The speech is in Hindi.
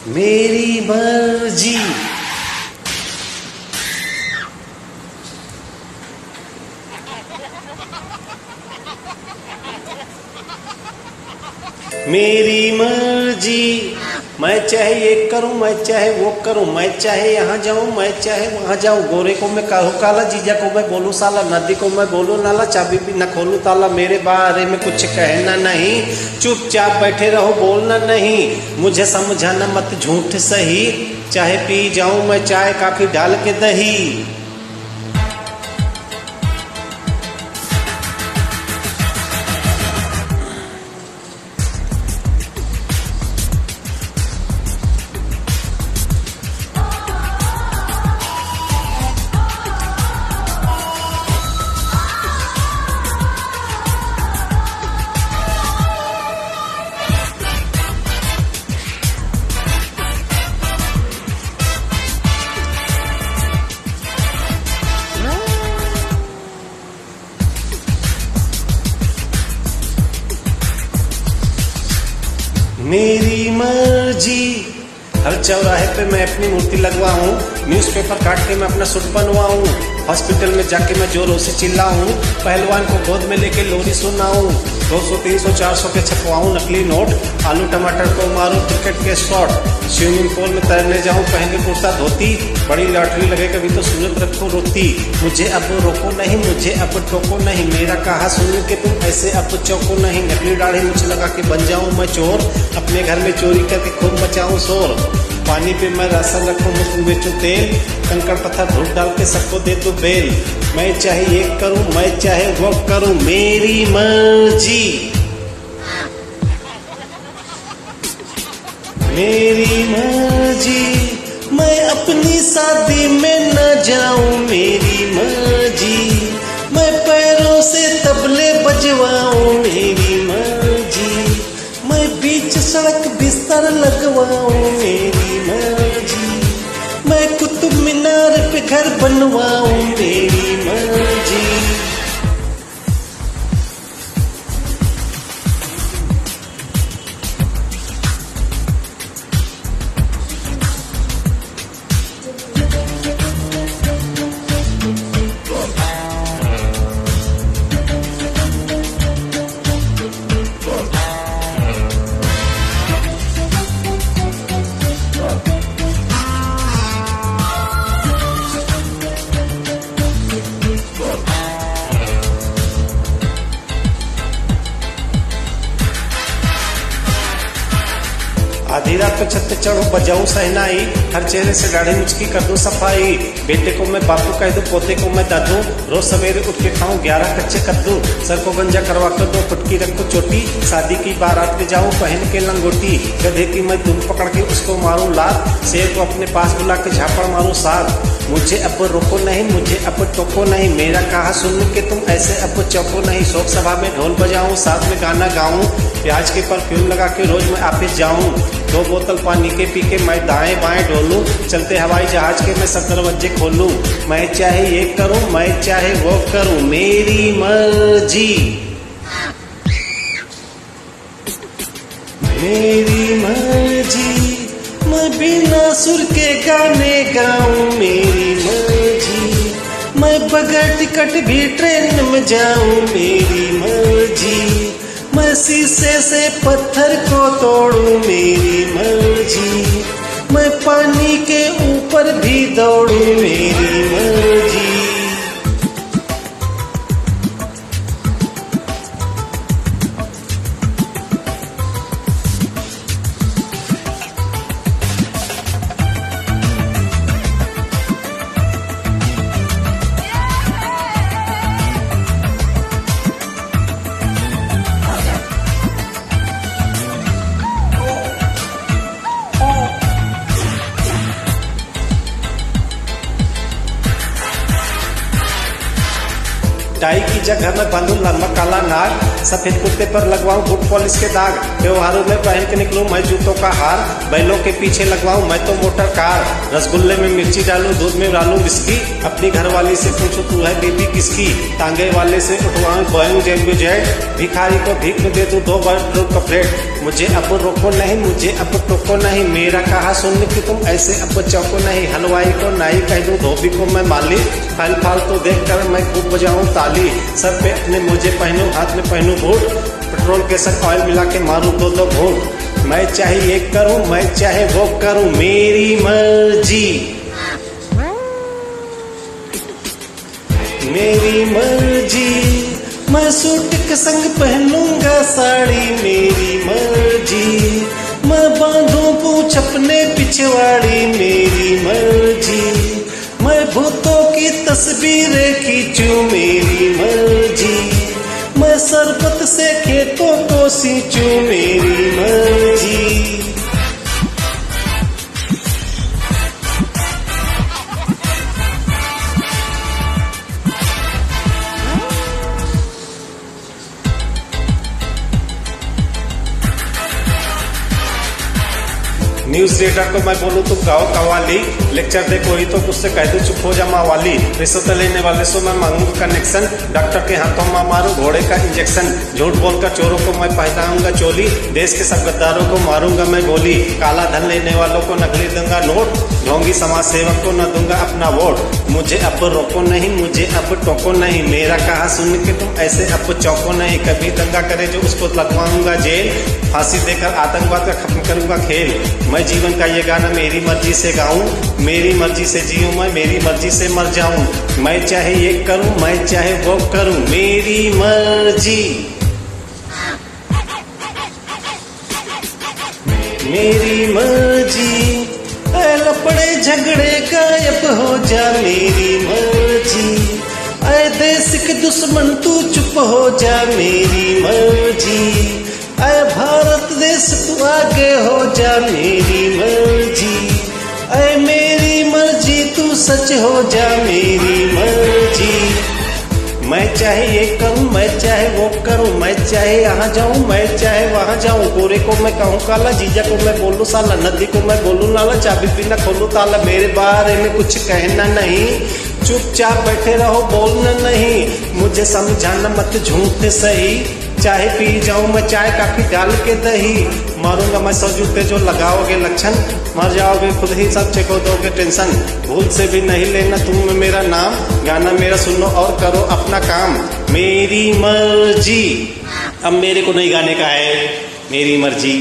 मेरी मर्जी। मेरी मर्जी। मैं चाहे ये करूं, मैं चाहे वो करूं, मैं चाहे यहाँ जाऊं, मैं चाहे वहां जाऊं। गोरे को मैं कहूँ काला, जीजा को मैं बोलूं साला, नदी को मैं बोलूं नाला, चाबी भी न खोलूं ताला। मेरे बारे में कुछ कहना नहीं, चुपचाप बैठे रहो, बोलना नहीं। मुझे समझाना मत झूठ सही, चाहे पी जाऊं मैं चाय काफी डाल के दही। मेरी मर्जी। हर चौराहे पे मैं अपनी मूर्ति लगवाऊं, न्यूज़पेपर काट के मैं अपना सूट बनवाऊं, हॉस्पिटल में जाके मैं जोरों से चिल्लाऊं, पहलवान को गोद में लेके लोरी सुनाऊं, 200 300 400 के छपवाऊं नकली नोट, आलू टमाटर को मारूं क्रिकेट के शॉट, स्विमिंग पूल में तैरने जाऊं पहन के कुर्ता धोती, बड़ी लॉटरी लगे कभी तो सूरत रखो रोती। मुझे अब रोको नहीं, मुझे अब टोको नहीं, मेरा कहा सुनो कि तुम ऐसे अब चौको नहीं। नकली दाढ़ी मुझे लगा के बन जाऊं मैं चोर, अपने घर में चोरी करके खूब मचाऊं शोर। पानी पे मैं राशन रखूं, तुम बेचो तेल, कंकड़ पत्थर धूप डाल के सबको दे दो बेल। मैं चाहे ये करूं, मैं चाहे वो करूं, मेरी मर्जी। मेरी मर्जी। मैं अपनी शादी में न जाऊं, मेरी मर्जी। मैं पैरों से तबले बजवाऊं, मेरी मर्जी। मैं बीच सड़क बिस्तर लगवाऊं, मेरी मर्जी। मैं कुतुब मीनार पे घर बनवाऊं, मेरी मर्जी। आधी रात को छत पे चढ़ो बजाऊं सहनाई, हर चेहरे से दाढ़ी मुझकी कर दूं सफाई। बेटे को मैं बापू कह दूं, पोते को मैं दादू, रोज सवेरे उठ के खाऊं 11 कच्चे कद्दू। सर को गंजा करवा कर दो, फुटकी रखो चोटी, शादी की बारात में जाऊं पहन के लंगोटी। गधे की मैं धूप पकड़ के उसको मारूं लात, शेर को अपने पास बुला के झापड़ मारूं साथ। मुझे अब रोको नहीं, मुझे अब टोको नहीं, मेरा कहा सुन के तुम ऐसे अब चौको नहीं। शोक सभा में ढोल बजाऊं, साथ में गाना गाऊं, प्याज के परफ्यूम लगा के रोज मैं ऑफिस जाऊं। 2 बोतल पानी के पी के मैं दाएं बाएं डोलूं, चलते हवाई जहाज के मैं सब दरवाजे खोलूं। मैं चाहे ये करूं, मैं चाहे वो करूं, मेरी मर्जी। मेरी मर्जी। मैं बिना सुर के गाने गाऊं, मेरी मर्जी। मैं बगैर टिकट भी ट्रेन में जाऊं, मेरी मर्जी। मैं शीशे से पत्थर को तोड़ूं, मेरी मर्जी। मैं पानी के ऊपर भी दौड़ूं, मेरी मर्जी। टाई की जगह मैं बांधूं लंबा काला नाग, सफेद कुर्ते पर लगवाऊं बूट पॉलिश के दाग, त्योहारों में पहन के निकलूं मैं जूतों का हार, बैलों के पीछे लगवाऊं मैं तो मोटर कार, रसगुल्ले में मिर्ची डालूं दूध में डालूं विस्की, अपनी घरवाली से पूछूं तू है बेबी किसकी, तांगे वाले से उठवाऊं बोइंग जेट जेट, भिखारी को भीख में दे दूं 2 बर्गर का प्लेट, मुझे अब रोको नहीं मुझे अब टोको नहीं, मेरा कहा सुन कि तुम ऐसे अब चौको नहीं, हलवाई को नाई कह दूं धोबी को मैं माली, फल फाल तो देख कर मैं खूब बजाऊं ताली, सर पे अपने मुझे पहनूं हाथ में पहनूं बूट, पेट्रोल के साथ ऑयल मिला के मारूं 2 घूंट, मैं चाहे ये करूं मैं चाहे वो करूं मेरी मर्जी, मेरी मर्जी, मैं सूट के संग पहनूंगा साड़ी मेरी मर्जी, मैं बांधूं पूंछ अपने पिछवाड़ी मेरी मर्जी, मैं भूतों की तस्वीरें खींचूं मेरी मर्जी, मैं सरबत से खेतों को सींचूं मेरी मर्जी। न्यूज रीडर को मैं बोलूं तो गाओ कवाली, लेक्चर दे कोई तो उससे कह दो चुप हो जा माँ वाली, रिश्वत लेने वाले से मैं मांगूंगा कनेक्शन, डॉक्टर के हाथों में मारूं घोड़े का इंजेक्शन, झूठ बोलकर चोरों को मैं पहनाऊंगा चोली, देश के सब गद्दारों को मारूंगा मैं गोली, काला धन लेने वालों को नकली दूंगा नोट, ढोंगी समाज सेवक को न दूंगा अपना वोट, मुझे अब रोको नहीं मुझे अब टोको नहीं, मेरा कहा सुन के तुम ऐसे अब चौको नहीं, कभी दंगा करे जो उसको लगवाऊंगा जेल, फांसी देकर आतंकवाद का खत्म करूंगा खेल, मैं जीवन का ये गाना मेरी मर्जी से गाऊं, मेरी मर्जी से जीऊं मैं मेरी मर्जी से मर जाऊं, मैं चाहे ये करूं मैं चाहे वो करूं मेरी मर्जी, मेरी मर्जी, लपड़े झगड़े गायब हो जा मेरी मर्जी, ऐ देश के दुश्मन तू चुप हो जा मेरी मर्जी, ऐ भारत देश तू आगे हो जा मेरी मर्जी, ऐ मेरी मर्जी तू सच हो जा मेरी मर्जी, मैं चाहे ये करूं मैं चाहे वो करूं, मैं चाहे यहाँ जाऊं मैं चाहे वहां जाऊं, गोरे को मैं कहूँ काला, जीजा को मैं बोलूं साला, नदी को मैं बोलूं नाला, चाबी पीना खोलूं ताला, मेरे बारे में कुछ कहना नहीं, चुपचाप बैठे रहो बोलना नहीं, मुझे समझाना मत झूठ सही, चाहे पी जाऊं मैं चाय काफी डाल के दही, मारूंगा मैं 100 जूते जो लगाओगे लक्षण, मर जाओगे खुद ही सब चेक हो दोगे टेंशन, भूल से भी नहीं लेना तुम मेरा नाम, गाना मेरा सुनो और करो अपना काम, मेरी मर्जी, अब मेरे को नहीं गाने का है मेरी मर्जी।